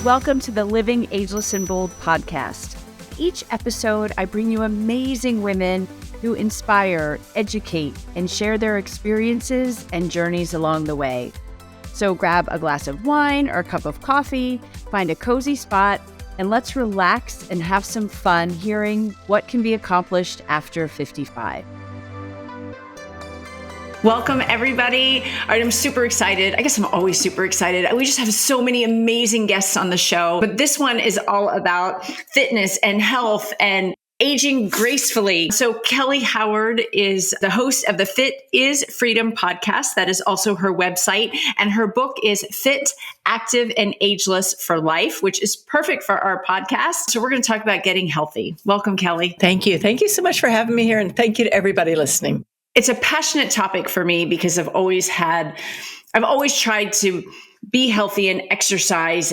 Welcome to the Living Ageless and Bold podcast. Each episode, I bring you amazing women who inspire, educate, and share their experiences and journeys along the way. So grab a glass of wine or a cup of coffee, find a cozy spot, and let's relax and have some fun hearing what can be accomplished after 55. Welcome, everybody. All right, I'm super excited. I guess I'm always super excited. We just have so many amazing guests on the show, but this one is all about fitness and health and aging gracefully. So Kelly Howard is the host of the Fit is Freedom podcast. That is also her website. And her book is Fit, Active, and Ageless for Life, which is perfect for our podcast. So we're going to talk about getting healthy. Welcome, Kelly. Thank you. Thank you so much for having me here. And thank you to everybody listening. It's a passionate topic for me because I've always tried to be healthy and exercise,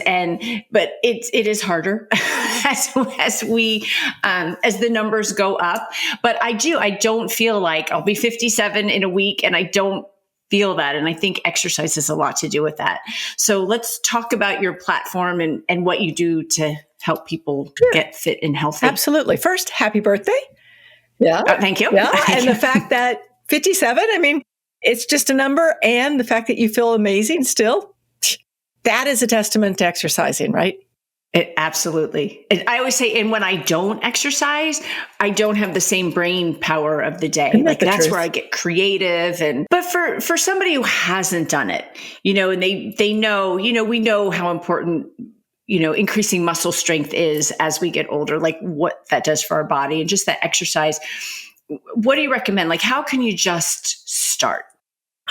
but it is harder as the numbers go up. But I don't feel like I'll be 57 in a week, and I don't feel that. And I think exercise has a lot to do with that. So let's talk about your platform and what you do to help people get fit and healthy. Absolutely. First, happy birthday. Yeah. Oh, thank you. Yeah. And the fact that 57, I mean, it's just a number. And the fact that you feel amazing still, that is a testament to exercising, right? Absolutely. I always say, and when I don't exercise, I don't have the same brain power of the day. Isn't that the that's truth? Where I get creative. But for somebody who hasn't done it, and they know, we know how important, increasing muscle strength is as we get older, like what that does for our body and just that exercise. What do you recommend? Like, how can you just start?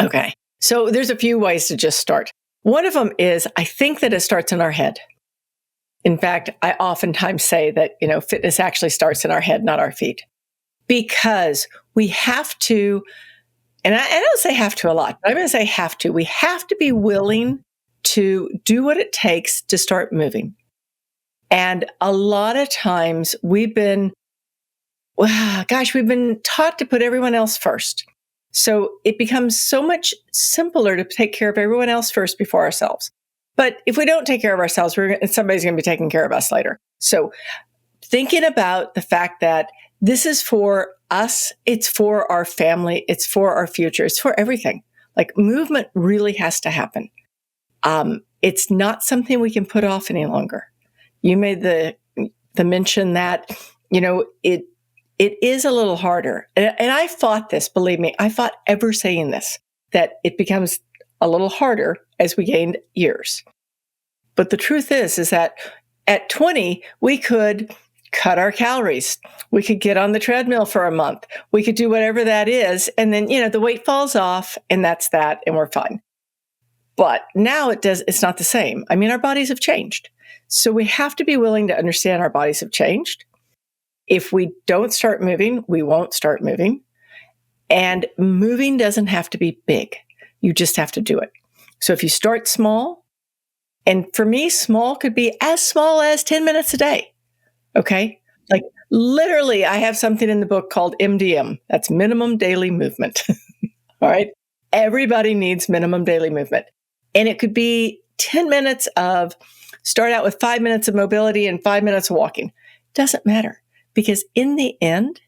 Okay. So there's a few ways to just start. One of them is, I think that it starts in our head. In fact, I oftentimes say that, fitness actually starts in our head, not our feet, because we have to, and I don't say have to a lot, but I'm going to say have to. We have to be willing to do what it takes to start moving. And a lot of times we've been taught to put everyone else first. So it becomes so much simpler to take care of everyone else first before ourselves. But if we don't take care of ourselves, somebody's going to be taking care of us later. So thinking about the fact that this is for us, it's for our family, it's for our future, it's for everything. Like, movement really has to happen. It's not something we can put off any longer. You made the mention that, it is a little harder. And I fought this, believe me, I fought ever saying this, that it becomes a little harder as we gain years. But the truth is that at 20, we could cut our calories. We could get on the treadmill for a month. We could do whatever that is. And then, the weight falls off, and that's that, and we're fine. But now it's not the same. I mean, our bodies have changed. So we have to be willing to understand our bodies have changed. If we don't start moving, we won't start moving. And moving doesn't have to be big. You just have to do it. So if you start small, and for me, small could be as small as 10 minutes a day. Okay? Like, literally, I have something in the book called MDM. That's minimum daily movement. All right? Everybody needs minimum daily movement. And it could be 10 minutes start out with 5 minutes of mobility and 5 minutes of walking. Doesn't matter. Because in the end,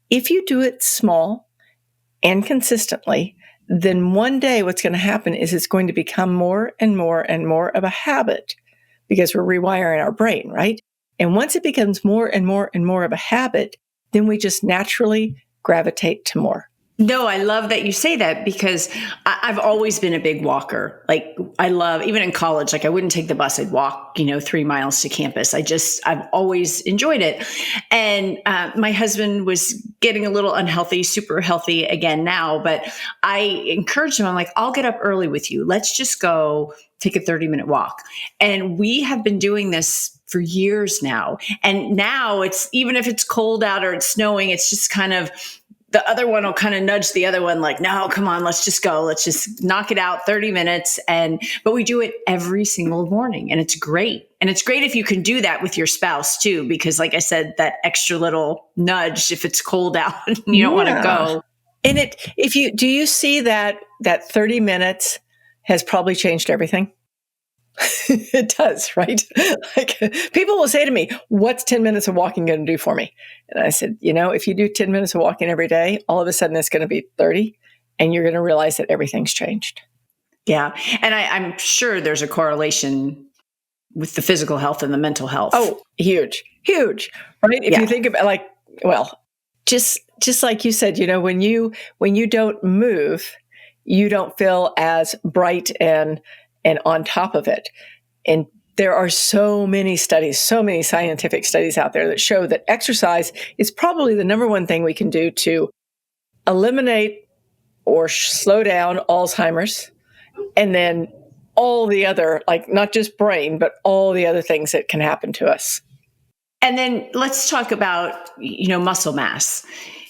if you do it small and consistently, then one day what's going to happen is it's going to become more and more and more of a habit, because we're rewiring our brain, right? And once it becomes more and more and more of a habit, then we just naturally gravitate to more. No, I love that you say that, because I've always been a big walker. Like, I love, even in college, like I wouldn't take the bus. I'd walk, 3 miles to campus. I've always enjoyed it. And my husband was getting a little unhealthy, super healthy again now, but I encouraged him. I'm like, I'll get up early with you. Let's just go take a 30-minute walk. And we have been doing this for years now. And now it's, even if it's cold out or it's snowing, it's just kind of, the other one will kind of nudge the other one like, no, come on, let's just go. Let's just knock it out 30 minutes. But we do it every single morning, and it's great. And it's great if you can do that with your spouse too, because like I said, that extra little nudge, if it's cold out and you don't want to go. And do you see that 30 minutes has probably changed everything? It does, right? Like people will say to me, what's 10 minutes of walking going to do for me? And I said, if you do 10 minutes of walking every day, all of a sudden it's going to be 30 and you're going to realize that everything's changed. Yeah. And I'm sure there's a correlation with the physical health and the mental health. Oh, huge, right? If you think about just like you said, when you don't move, you don't feel as bright and on top of it. And there are so many studies, so many scientific studies out there that show that exercise is probably the number one thing we can do to eliminate or slow down Alzheimer's, and then all the other, like not just brain, but all the other things that can happen to us. And then let's talk about, muscle mass.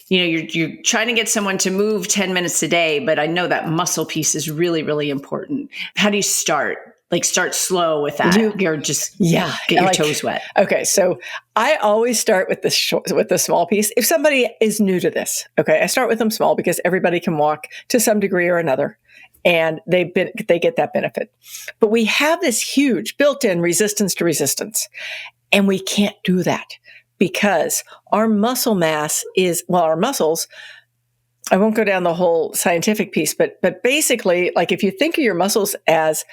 You're trying to get someone to move 10 minutes a day, but I know that muscle piece is really, really important. How do you start? Like start slow with that. You're just get your toes wet. Okay, so I always start with the small piece. If somebody is new to this, okay, I start with them small because everybody can walk to some degree or another, and they get that benefit. But we have this huge built-in resistance to resistance, and we can't do that because our muscle mass our muscles. I won't go down the whole scientific piece, but basically, like if you think of your muscles as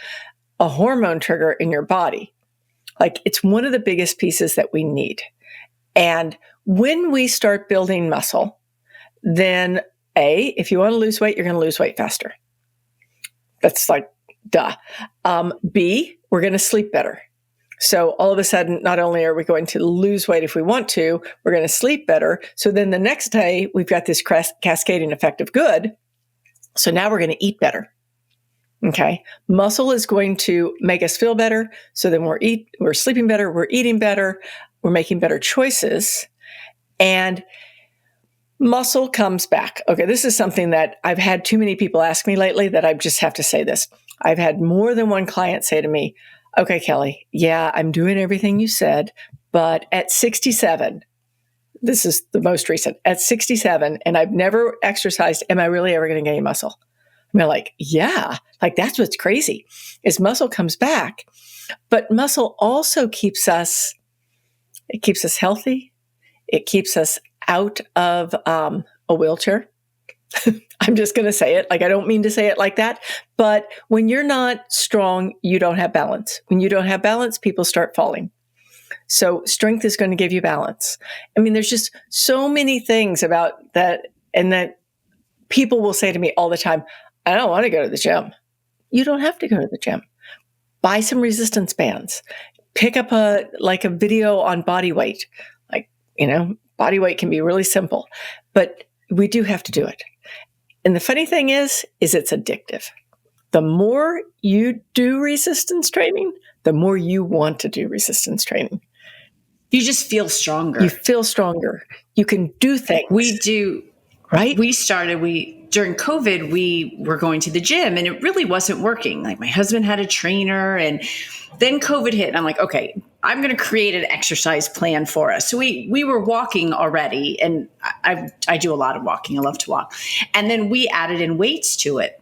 a hormone trigger in your body, like it's one of the biggest pieces that we need. And when we start building muscle, then if you want to lose weight, you're going to lose weight faster. That's like, duh. B, we're going to sleep better. So all of a sudden, not only are we going to lose weight if we want to, we're going to sleep better. So then the next day, we've got this cascading effect of good. So now we're going to eat better. Okay. Muscle is going to make us feel better. So then we're sleeping better. We're eating better. We're making better choices, and muscle comes back. Okay. This is something that I've had too many people ask me lately that I just have to say this. I've had more than one client say to me, okay, Kelly, yeah, I'm doing everything you said, but at 67, this is the most recent, at 67, and I've never exercised, am I really ever going to gain muscle? I'm like, yeah, like that's what's crazy is muscle comes back, but muscle also keeps us healthy. It keeps us out of a wheelchair. I'm just going to say it. Like, I don't mean to say it like that, but when you're not strong, you don't have balance. When you don't have balance, people start falling. So strength is going to give you balance. I mean, there's just so many things about that. And that people will say to me all the time, I don't want to go to the gym. You don't have to go to the gym. Buy some resistance bands. Pick up a video on body weight. Body weight can be really simple, but we do have to do it. And the funny thing is it's addictive. The more you do resistance training, the more you want to do resistance training. You just feel stronger. You feel stronger. You can do things. We do. Right? During COVID, we were going to the gym and it really wasn't working. Like my husband had a trainer and then COVID hit and I'm like, okay, I'm going to create an exercise plan for us. So we were walking already and I do a lot of walking. I love to walk. And then we added in weights to it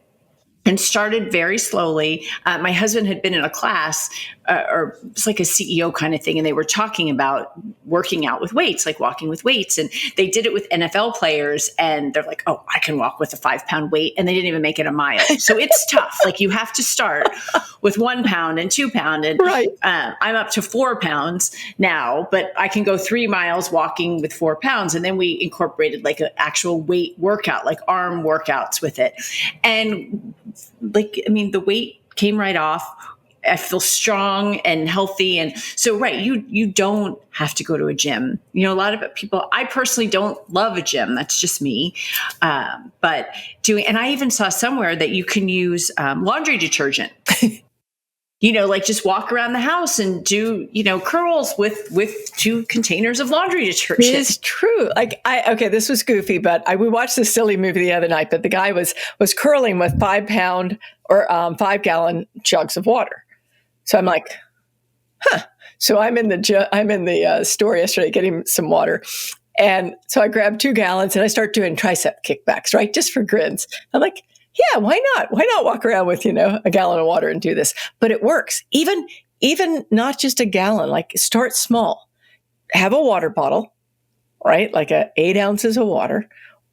and started very slowly. My husband had been in a class or it's like a CEO kind of thing. And they were talking about working out with weights, like walking with weights. And they did it with NFL players. And they're like, oh, I can walk with a 5-pound weight. And they didn't even make it a mile. So it's tough. Like you have to start with 1 pound and 2 pound. And right. I'm up to 4 pounds now, but I can go 3 miles walking with 4 pounds. And then we incorporated like an actual weight workout, like arm workouts with it. And the weight came right off. I feel strong and healthy. And so, right, you don't have to go to a gym. A lot of people, I personally don't love a gym. That's just me. And I even saw somewhere that you can use laundry detergent. Like just walk around the house and do, curls with 2 containers of laundry detergent. It's true. This was goofy, but we watched this silly movie the other night, but the guy was curling with 5-pound or 5-gallon jugs of water. So I'm like, huh. So I'm in the store yesterday getting some water. And so I grabbed 2 gallons and I start doing tricep kickbacks, right? Just for grins. I'm like, Yeah, why not? Why not walk around with, a gallon of water and do this? But it works. Even not just a gallon, like start small. Have a water bottle, right? Like 8 ounces of water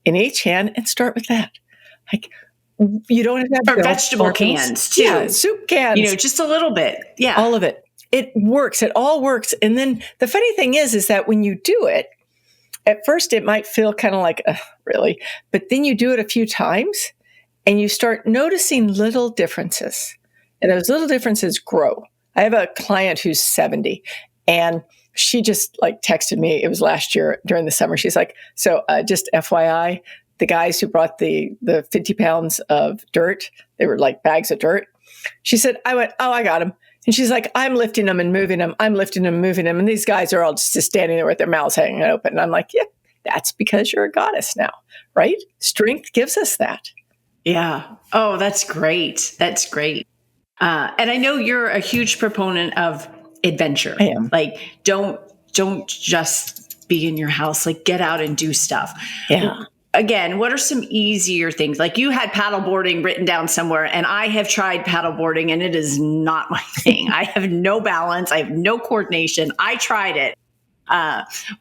in each hand and start with that. Like you don't have to Or have vegetable cans too. Yeah, soup cans. Just a little bit. Yeah. All of it. It works. It all works. And then the funny thing is that when you do it, at first it might feel kind of like, really? But then you do it a few times and you start noticing little differences. And those little differences grow. I have a client who's 70 and she just like texted me. It was last year during the summer. She's like, so just FYI, the guys who brought the 50 pounds of dirt, they were like bags of dirt. She said, I went, oh, I got them. And she's like, I'm lifting them and moving them. I'm lifting them and moving them. And these guys are all just standing there with their mouths hanging open. And I'm like, yeah, that's because you're a goddess now, right? Strength gives us that. Yeah. Oh, that's great. That's great. And I know you're a huge proponent of adventure. I am. Like, don't just be in your house. Like, get out and do stuff. Yeah. Again, what are some easier things? Like you had paddleboarding written down somewhere, and I have tried paddleboarding, and it is not my thing. I have no balance. I have no coordination. I tried it.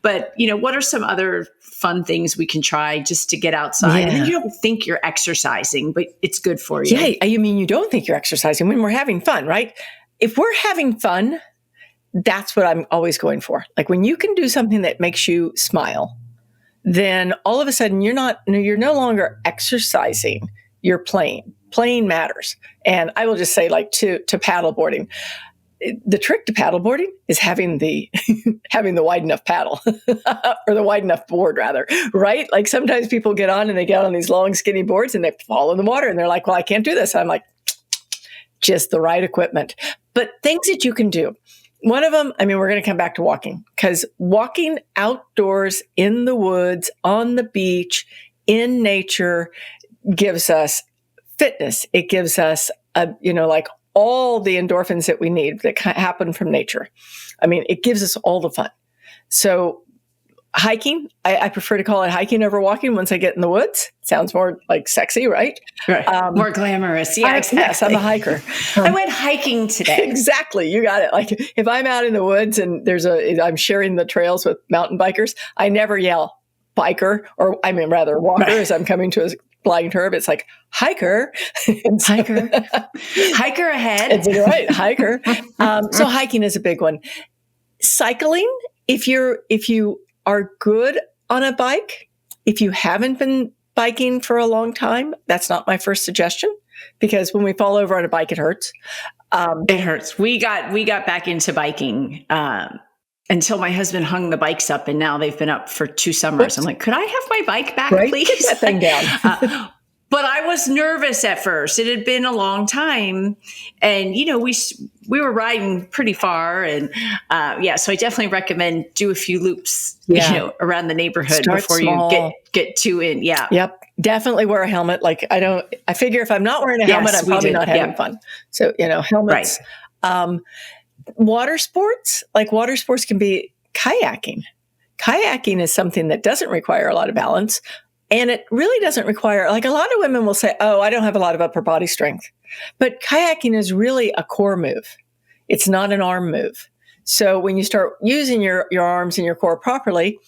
But, what are some other fun things we can try just to get outside? Yeah. And then you don't think you're exercising, but it's good for you. Yeah. I mean, you don't think you're exercising when we're having fun, right? If we're having fun, that's what I'm always going for. Like when you can do something that makes you smile, then all of a sudden you're no longer exercising, you're playing. Playing matters. And I will just say, like to paddleboarding, the trick to paddleboarding is having the wide enough paddle or the wide enough board rather, right? Like sometimes people get on and they get on these long skinny boards and they fall in the water and they're like, well, I can't do this. I'm like, just the right equipment. But things that you can do. One of them, we're going to come back to walking because walking outdoors in the woods, on the beach, in nature gives us fitness. It gives us, like all the endorphins that we need that happen from nature. It gives us all the fun. So hiking, I prefer to call it hiking over walking once I get in the woods. Sounds more like sexy, right? Right. More glamorous. Yeah, exactly. Yes, I'm a hiker. I went hiking today. Exactly. You got it. Like if I'm out in the woods and I'm sharing the trails with mountain bikers, I never yell biker rather walker as I'm coming to a blind herb. It's like hiker. Hiker. Hiker ahead. It's right. Hiker. So hiking is a big one. Cycling, if you are good on a bike, if you haven't been biking for a long time, that's not my first suggestion because when we fall over on a bike, it hurts. It hurts. We got back into biking until my husband hung the bikes up, and now they've been up for 2 summers. Oops. I'm like, could I have my bike back, right? please? Get that thing down. But I was nervous at first. It had been a long time, and we were riding pretty far, and so I definitely recommend do a few loops, around the neighborhood before small. You get too in. Yeah. Yep. Definitely wear a helmet. Like I figure if I'm not wearing a helmet, I'm probably not having fun. So helmets. Right. Water sports can be kayaking. Kayaking is something that doesn't require a lot of balance. And it really doesn't require, like a lot of women will say, oh, I don't have a lot of upper body strength. But kayaking is really a core move. It's not an arm move. So when you start using your arms and your core properly,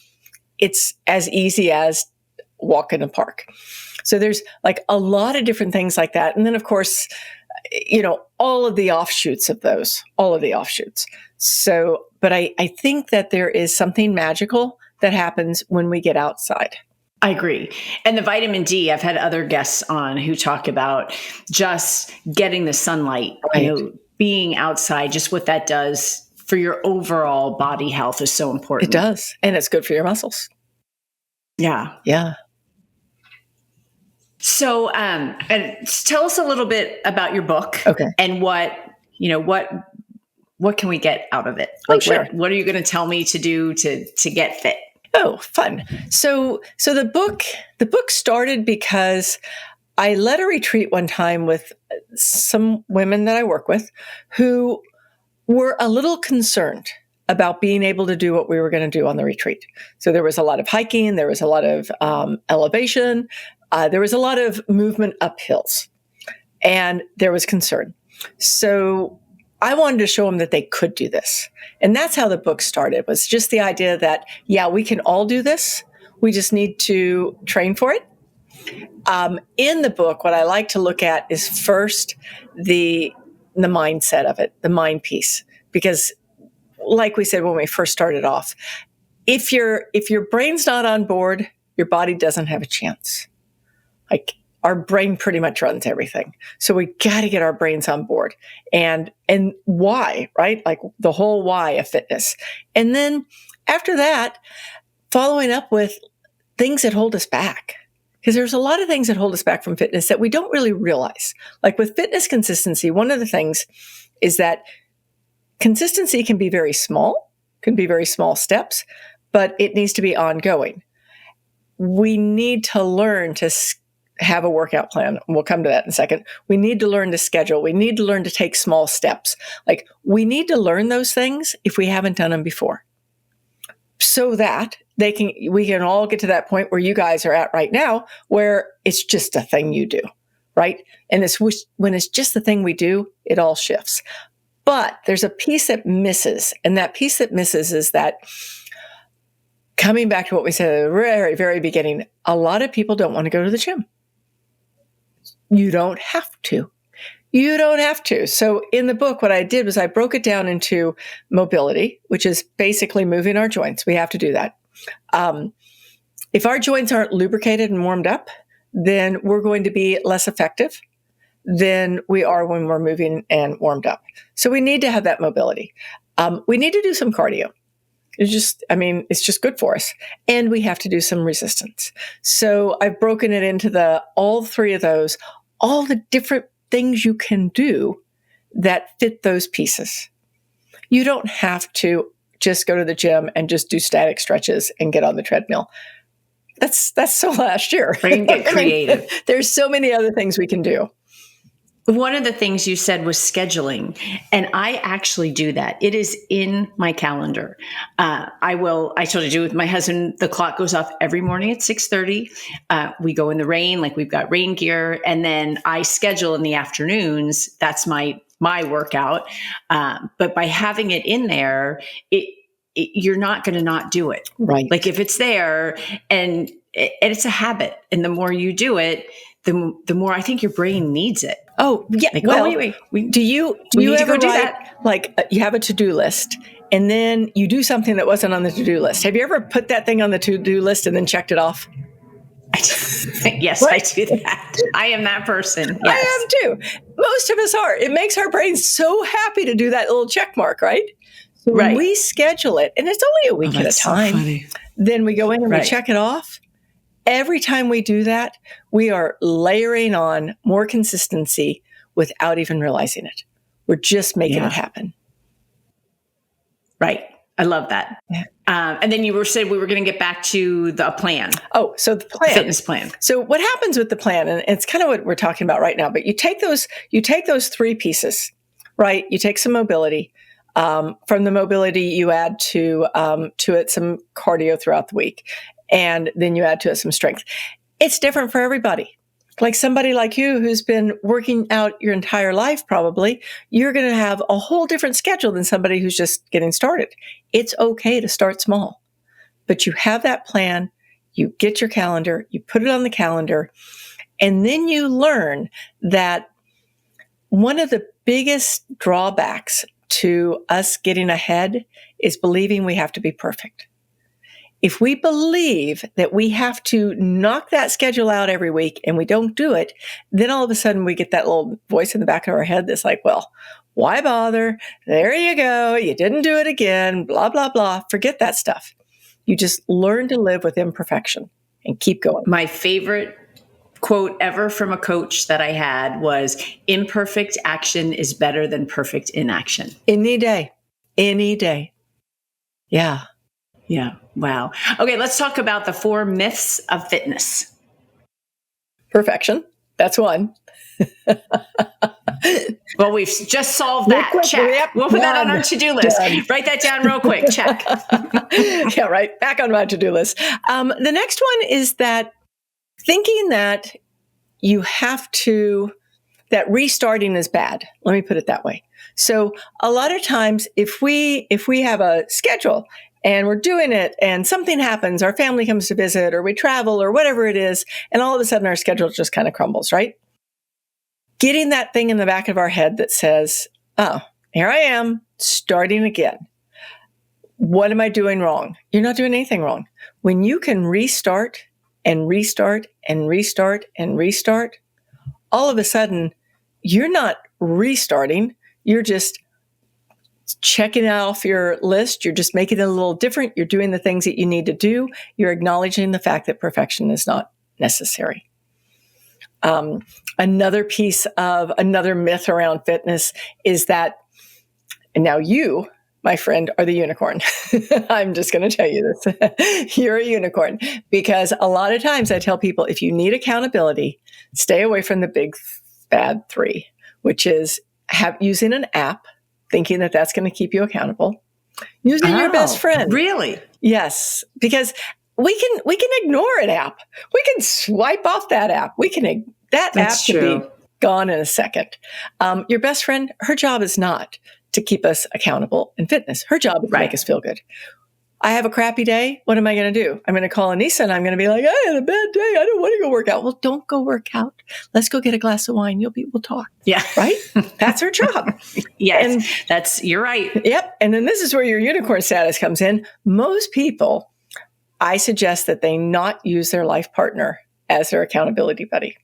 it's as easy as walk in a park. So there's like a lot of different things like that. And then, of course, all of the offshoots of those, So, but I think that there is something magical that happens when we get outside. I agree. And the vitamin D, I've had other guests on who talk about just getting the sunlight, Right. Being outside, just what that does for your overall body health is so important. It does. And it's good for your muscles. Yeah. Yeah. So, and tell us a little bit about your book. Okay. And what can we get out of it? Like, sure. What are you going to tell me to do to get fit? Oh, fun. So the book started because I led a retreat one time with some women that I work with who were a little concerned about being able to do what we were going to do on the retreat. So there was a lot of hiking, there was a lot of elevation, There was a lot of movement up hills, and there was concern. So I wanted to show them that they could do this. And that's how the book started, was just the idea that, yeah, we can all do this. We just need to train for it. In the book, what I like to look at is first the mindset of it, the mind piece. Because like we said when we first started off, if your brain's not on board, your body doesn't have a chance. Like, our brain pretty much runs everything. So we got to get our brains on board. And why, right? Like the whole why of fitness. And then after that, following up with things that hold us back. Because there's a lot of things that hold us back from fitness that we don't really realize. Like with fitness consistency, one of the things is that consistency can be very small steps, but it needs to be ongoing. We need to learn to have a workout plan. We'll come to that in a second. We need to learn to schedule. We need to learn to take small steps. Like, we need to learn those things if we haven't done them before, so that we can all get to that point where you guys are at right now, where it's just a thing you do, right? And when it's just the thing we do, it all shifts. But there's a piece that misses, and that piece that misses is that, coming back to what we said at the very, very beginning, a lot of people don't want to go to the gym. You don't have to. You don't have to. So in the book, what I did was I broke it down into mobility, which is basically moving our joints. We have to do that. If our joints aren't lubricated and warmed up, then we're going to be less effective than we are when we're moving and warmed up. So we need to have that mobility. We need to do some cardio. It's just good for us. And we have to do some resistance. So I've broken it into all three of those, all the different things you can do that fit those pieces. You don't have to just go to the gym and just do static stretches and get on the treadmill. That's so last year. Brain get creative. There's so many other things we can do. One of the things you said was scheduling, and I actually do that. It is in my calendar. I told you with my husband, the clock goes off every morning at 6:30. We go in the rain, like we've got rain gear, and then I schedule in the afternoons. That's my workout. But by having it in there, you're not going to not do it. Right. Like if it's there and it's a habit, and the more you do it, the more I think your brain needs it. Oh, yeah. Like, well, wait. Do you ever do that? Like you have a to-do list and then you do something that wasn't on the to-do list. Have you ever put that thing on the to-do list and then checked it off? Yes, right? I do that. I am that person. Yes. I am too. Most of us are. It makes our brains so happy to do that little check mark, right? So right. We schedule it, and it's only a week at a time. So funny. Then we go in and we check it off. Every time we do that, we are layering on more consistency without even realizing it. We're just making it happen. Right. I love that. Yeah. And then you said we were going to get back to the plan. Oh, so the plan. Fitness plan. So what happens with the plan, and it's kind of what we're talking about right now, but you take those three pieces, right? You take some mobility. From the mobility, you add to it some cardio throughout the week. And then you add to it some strength. It's different for everybody. Like somebody like you who's been working out your entire life, probably, you're going to have a whole different schedule than somebody who's just getting started. It's okay to start small, but you have that plan, you get your calendar, you put it on the calendar, and then you learn that one of the biggest drawbacks to us getting ahead is believing we have to be perfect. If we believe that we have to knock that schedule out every week and we don't do it, then all of a sudden we get that little voice in the back of our head that's like, well, why bother? There you go. You didn't do it again, blah, blah, blah. Forget that stuff. You just learn to live with imperfection and keep going. My favorite quote ever from a coach that I had was, imperfect action is better than perfect inaction. Any day. Any day. Yeah. Yeah. Wow. Okay, let's talk about the 4 myths of fitness. Perfection. That's one. Well, we've just solved that. Quick, check. Yep, we'll put that on our to-do list. Done. Write that down real quick. Check. Yeah, right. Back on my to-do list. The next one is that thinking that you have to, that restarting is bad. Let me put it that way. So a lot of times if we have a schedule and we're doing it and something happens, our family comes to visit or we travel or whatever it is, and all of a sudden our schedule just kind of crumbles, right? Getting that thing in the back of our head that says, oh, here I am starting again. What am I doing wrong? You're not doing anything wrong. When you can restart and restart and restart and restart, all of a sudden, you're not restarting. You're just checking it off your list. You're just making it a little different. You're doing the things that you need to do. You're acknowledging the fact that perfection is not necessary. Another piece of another myth around fitness is that, and now you, my friend, are the unicorn. I'm just going to tell you this. You're a unicorn, because a lot of times I tell people, if you need accountability, stay away from the big bad three, which is using an app, thinking that that's going to keep you accountable, using your best friend. Really? Yes, because we can ignore an app. We can swipe off that app. That app can be gone in a second. Your best friend, her job is not to keep us accountable in fitness. Her job is to make us feel good. I have a crappy day. What am I going to do? I'm going to call Anissa and I'm going to be like, I had a bad day. I don't want to go work out. Well, don't go work out. Let's go get a glass of wine. We'll talk. Yeah. Right? That's her job. Yes. And you're right. Yep. And then this is where your unicorn status comes in. Most people, I suggest that they not use their life partner as their accountability buddy,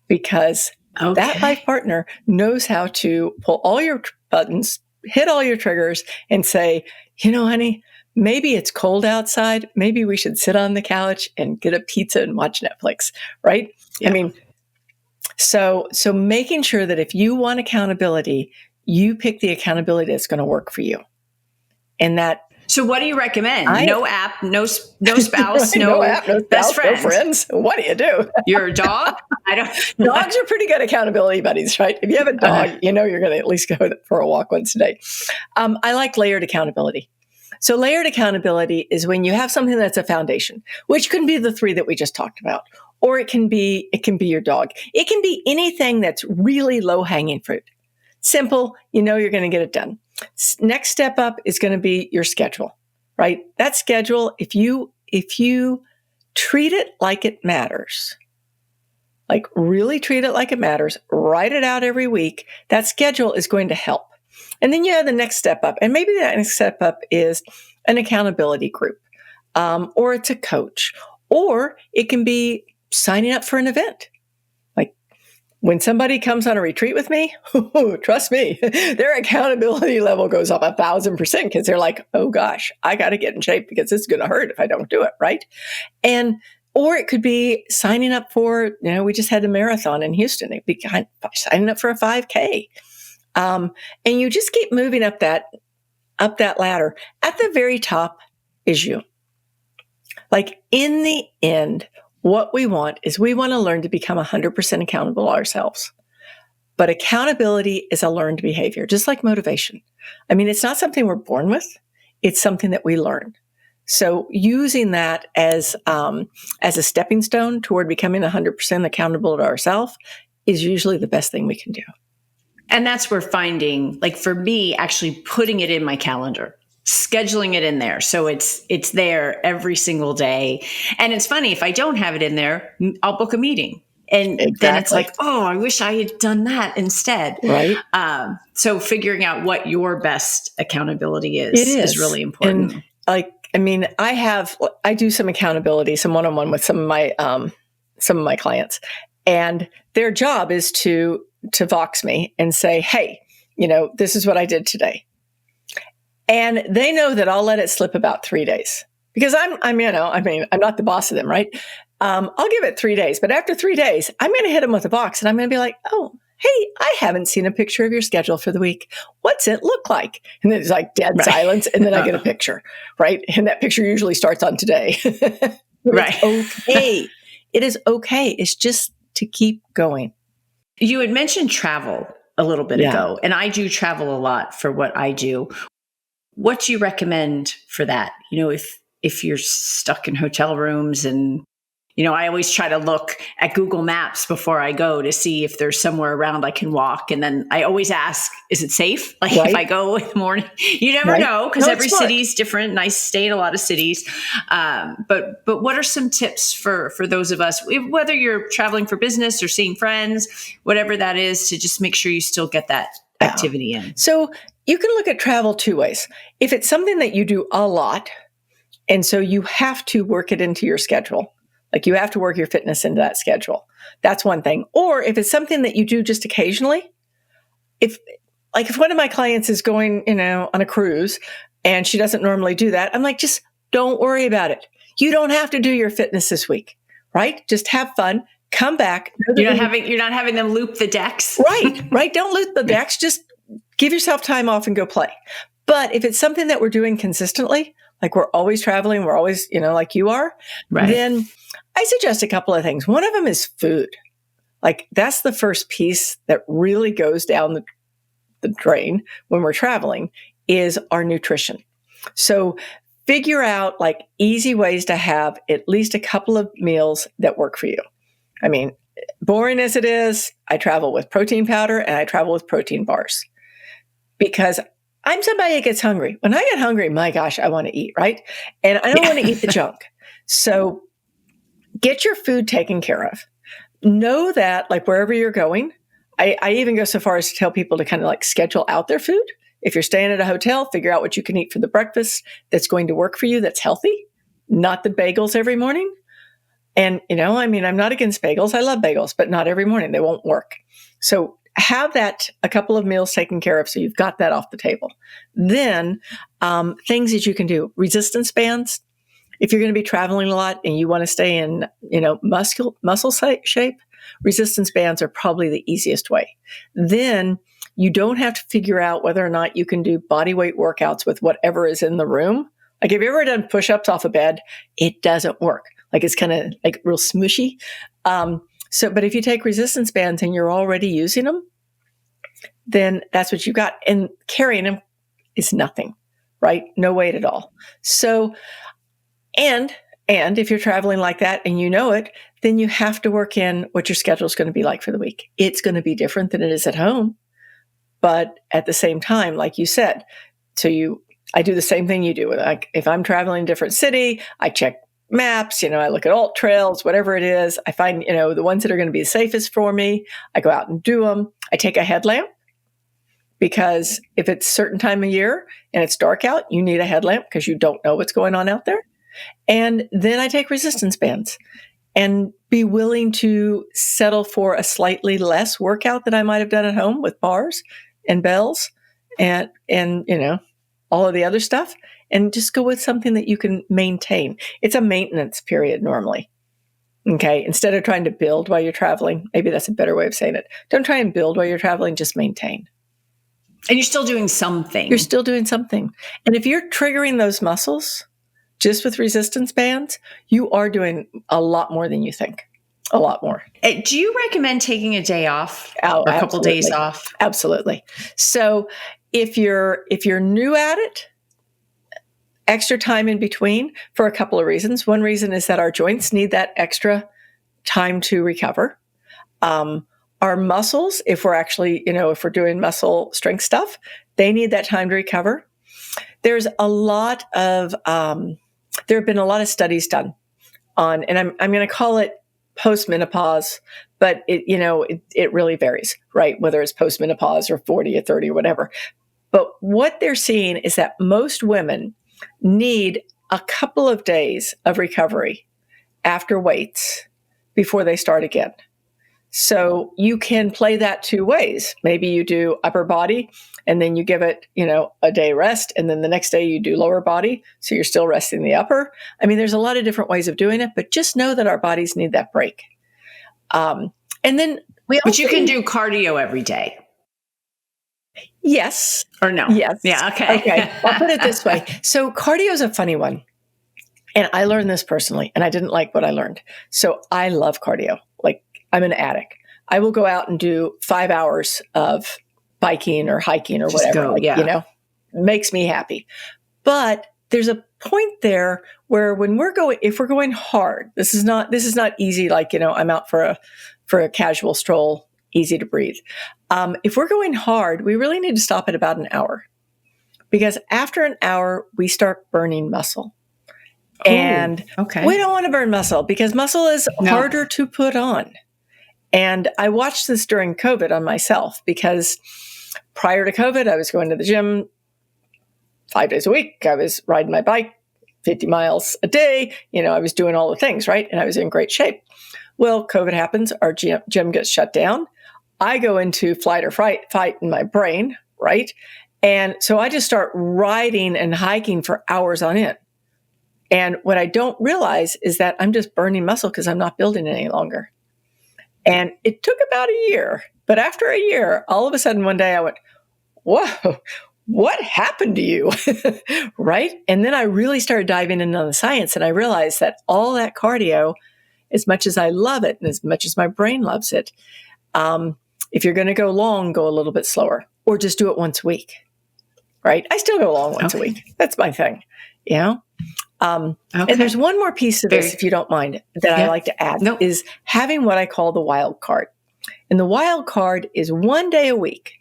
because that life partner knows how to pull all your buttons, hit all your triggers, and say, honey, maybe it's cold outside. Maybe we should sit on the couch and get a pizza and watch Netflix, right? Yeah. I mean, so making sure that if you want accountability, you pick the accountability that's going to work for you. And that. So what do you recommend? No app, no spouse, right, no app, no best spouse, friends. No friends. What do you do? Your dog? Dogs are pretty good accountability buddies, right? If you have a dog, you're going to at least go for a walk once a day. I like layered accountability. So layered accountability is when you have something that's a foundation, which can be the three that we just talked about, or it can be your dog. It can be anything that's really low hanging fruit. Simple, you're going to get it done. Next step up is going to be your schedule, right? That schedule, if you treat it like it matters, like really treat it like it matters, write it out every week, that schedule is going to help. And then you have the next step up. And maybe that next step up is an accountability group, or it's a coach, or it can be signing up for an event. Like when somebody comes on a retreat with me, trust me, their accountability level goes up 1,000% because they're like, oh gosh, I got to get in shape because it's going to hurt if I don't do it, right? Or it could be signing up for, we just had a marathon in Houston. It'd be signing up for a 5K. And you just keep moving up that ladder. At the very top is you. Like in the end, what we want to learn to become 100% accountable to ourselves. But accountability is a learned behavior, just like motivation. I mean, it's not something we're born with. It's something that we learn. So using that as a stepping stone toward becoming 100% accountable to ourselves is usually the best thing we can do. And that's where finding, like for me, actually putting it in my calendar, scheduling it in there. So it's there every single day. And it's funny, if I don't have it in there, I'll book a meeting. And then it's like, oh, I wish I had done that instead. Right. So figuring out what your best accountability is really important. And I do some accountability, some one-on-one with some of my clients, and their job is to Vox me and say, hey, this is what I did today. And they know that I'll let it slip about 3 days because I'm not the boss of them, right? I'll give it 3 days, but after 3 days, I'm going to hit them with a box and I'm going to be like, oh, hey, I haven't seen a picture of your schedule for the week. What's it look like? And then it's like dead silence. And then I get a picture, right? And that picture usually starts on today. Right. It's okay. It is okay. It's just to keep going. You had mentioned travel a little bit ago, and I do travel a lot for what I do. What do you recommend for that? If you're stuck in hotel rooms and I always try to look at Google Maps before I go to see if there's somewhere around I can walk. And then I always ask, is it safe? Like if I go in the morning, you never know, because every city's different. And I stay in a lot of cities. But what are some tips for those of us, whether you're traveling for business or seeing friends, whatever that is, to just make sure you still get that activity in? So you can look at travel two ways. If it's something that you do a lot, and so you have to work it into your schedule, like you have to work your fitness into that schedule, that's one thing. Or if it's something that you do just occasionally, if one of my clients is going, on a cruise and she doesn't normally do that, I'm like, just don't worry about it. You don't have to do your fitness this week, right? Just have fun, come back. You're not having them loop the decks. Right. Don't loop the decks. Just give yourself time off and go play. But if it's something that we're doing consistently, like we're always traveling, we're always, like you are, then I suggest a couple of things. One of them is food. Like that's the first piece that really goes down the drain when we're traveling is our nutrition. So figure out like easy ways to have at least a couple of meals that work for you. I mean, boring as it is, I travel with protein powder and I travel with protein bars because I'm somebody that gets hungry. When I get hungry, my gosh, I want to eat, right? And I don't want to eat the junk. So get your food taken care of. Know that like wherever you're going, I even go so far as to tell people to kind of like schedule out their food. If you're staying at a hotel, figure out what you can eat for the breakfast that's going to work for you, that's healthy, not the bagels every morning. And, I'm not against bagels. I love bagels, but not every morning. They won't work. So have that a couple of meals taken care of so you've got that off the table. Then things that you can do, resistance bands. If you're going to be traveling a lot and you want to stay in, muscle shape, resistance bands are probably the easiest way. Then you don't have to figure out whether or not you can do body weight workouts with whatever is in the room. Like, have you ever done push-ups off a bed? It doesn't work. Like, it's kind of like real smushy. But if you take resistance bands and you're already using them, then that's what you got. And carrying them is nothing, right? No weight at all. So, and if you're traveling like that and you know it, then you have to work in what your schedule is going to be like for the week. It's going to be different than it is at home. But at the same time, like you said, I do the same thing you do. Like if I'm traveling a different city, I check maps, I look at alt trails, whatever it is. I find, the ones that are going to be the safest for me. I go out and do them. I take a headlamp because if it's a certain time of year and it's dark out, you need a headlamp because you don't know what's going on out there. And then I take resistance bands and be willing to settle for a slightly less workout that I might have done at home with bars and bells and all of the other stuff, and just go with something that you can maintain. It's a maintenance period normally. Okay. Instead of trying to build while you're traveling, maybe that's a better way of saying it. Don't try and build while you're traveling, just maintain. And you're still doing something. You're still doing something. And if you're triggering those muscles just with resistance bands, you are doing a lot more than you think. A lot more. Do you recommend taking a day off or a couple days off? Absolutely. So if you're new at it, extra time in between for a couple of reasons. One reason is that our joints need that extra time to recover. Our muscles, if we're actually, if we're doing muscle strength stuff, they need that time to recover. There's a lot of, there have been a lot of studies done on, and I'm going to call it postmenopause, but it really varies, right? Whether it's postmenopause or 40 or 30 or whatever. But what they're seeing is that most women need a couple of days of recovery after weights before they start again. So you can play that two ways. Maybe you do upper body and then you give it, a day rest. And then the next day you do lower body. So you're still resting the upper. I mean, there's a lot of different ways of doing it, but just know that our bodies need that break. And then but you can do cardio every day. Yes. Or no? Yes. Yeah. Okay. I'll put it this way. So cardio is a funny one. And I learned this personally, and I didn't like what I learned. So I love cardio. Like I'm an addict. I will go out and do 5 hours of biking or hiking or whatever. Makes me happy. But there's a point there where if we're going hard, this is not easy. Like, I'm out for a casual stroll, easy to breathe. If we're going hard, we really need to stop at about an hour, because after an hour, we start burning muscle. And we don't want to burn muscle, because muscle is harder to put on. And I watched this during COVID on myself, because prior to COVID, I was going to the gym 5 days a week. I was riding my bike 50 miles a day. I was doing all the things, right? And I was in great shape. Well, COVID happens. Our gym gets shut down. I go into flight or fight in my brain, right? And so I just start riding and hiking for hours on end. And what I don't realize is that I'm just burning muscle because I'm not building any longer. And it took about a year. But after a year, all of a sudden one day I went, whoa, what happened to you? Right? And then I really started diving into the science, and I realized that all that cardio, as much as I love it and as much as my brain loves it, if you're going to go long, go a little bit slower, or just do it once a week. Right? I still go long once a week. That's my thing. And there's one more piece of this, if you don't mind, that I like to add, is having what I call the wild card. And the wild card is one day a week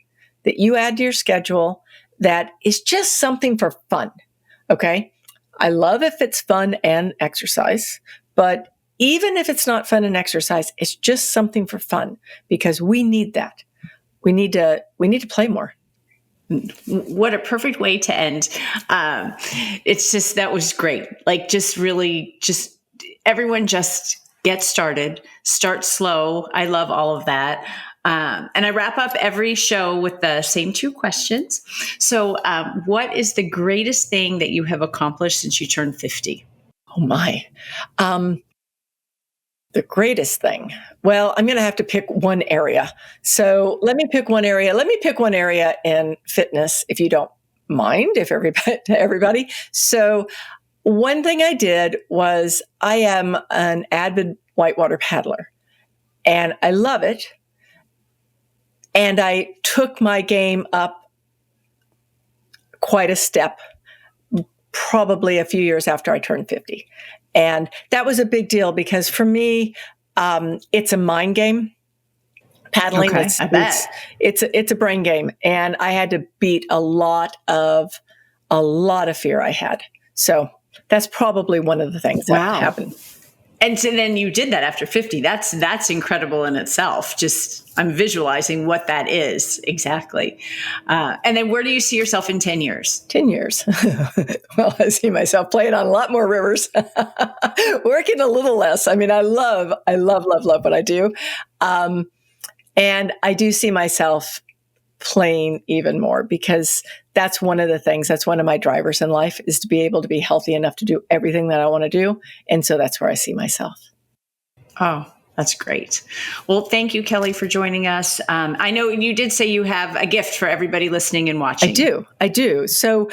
that you add to your schedule that is just something for fun. Okay? I love if it's fun and exercise, but even if it's not fun and exercise, it's just something for fun, because we need that. We need to play more. What a perfect way to end. It's just, that was great. Like, everyone just get started, start slow. I love all of that. And I wrap up every show with the same 2 questions. So what is the greatest thing that you have accomplished since you turned 50? Oh my. The greatest thing. Well, I'm going to have to pick one area. So let me pick one area. Let me pick one area in fitness, if you don't mind, everybody. So one thing I did was, I am an avid whitewater paddler, and I love it. And I took my game up quite a step, probably a few years after I turned 50. And that was a big deal, because for me, it's a mind game. Paddling, I bet. It's a brain game, and I had to beat a lot of fear I had. So that's probably one of the things that happened. And so then you did that after 50. That's incredible in itself. Just, I'm visualizing what that is exactly. And then where do you see yourself in 10 years? 10 years. Well, I see myself playing on a lot more rivers, working a little less. I mean, I love what I do. And I do see myself playing even more, because that's one of the things, that's one of my drivers in life, is to be able to be healthy enough to do everything that I want to do. And so that's where I see myself. Oh, that's great. Well, thank you, Kelly, for joining us. I know you did say you have a gift for everybody listening and watching. I do. So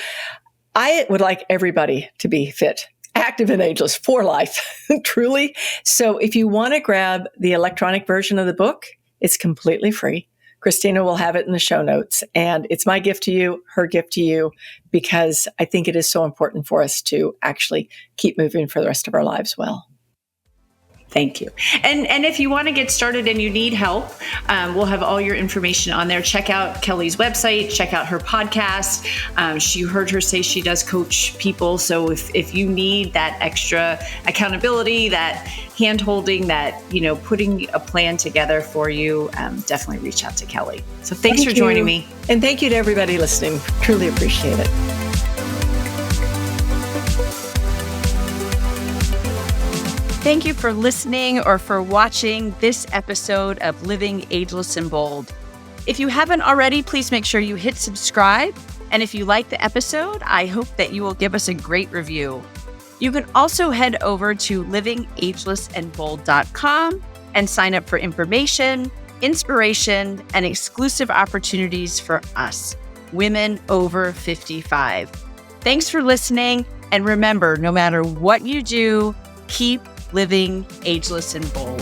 I would like everybody to be fit, active, and ageless for life, truly. So if you want to grab the electronic version of the book, it's completely free. Christina will have it in the show notes. And it's my gift to you, her gift to you, because I think it is so important for us to actually keep moving for the rest of our lives well. Thank you. And if you want to get started and you need help, we'll have all your information on there. Check out Kelly's website, check out her podcast. You heard her say she does coach people. So if you need that extra accountability, that hand-holding, that, putting a plan together for you, definitely reach out to Kelly. So thanks for joining me. And thank you to everybody listening. Truly appreciate it. Thank you for listening or for watching this episode of Living Ageless and Bold. If you haven't already, please make sure you hit subscribe. And if you like the episode, I hope that you will give us a great review. You can also head over to livingagelessandbold.com and sign up for information, inspiration, and exclusive opportunities for us, women over 55. Thanks for listening. And remember, no matter what you do, keep living ageless and bold.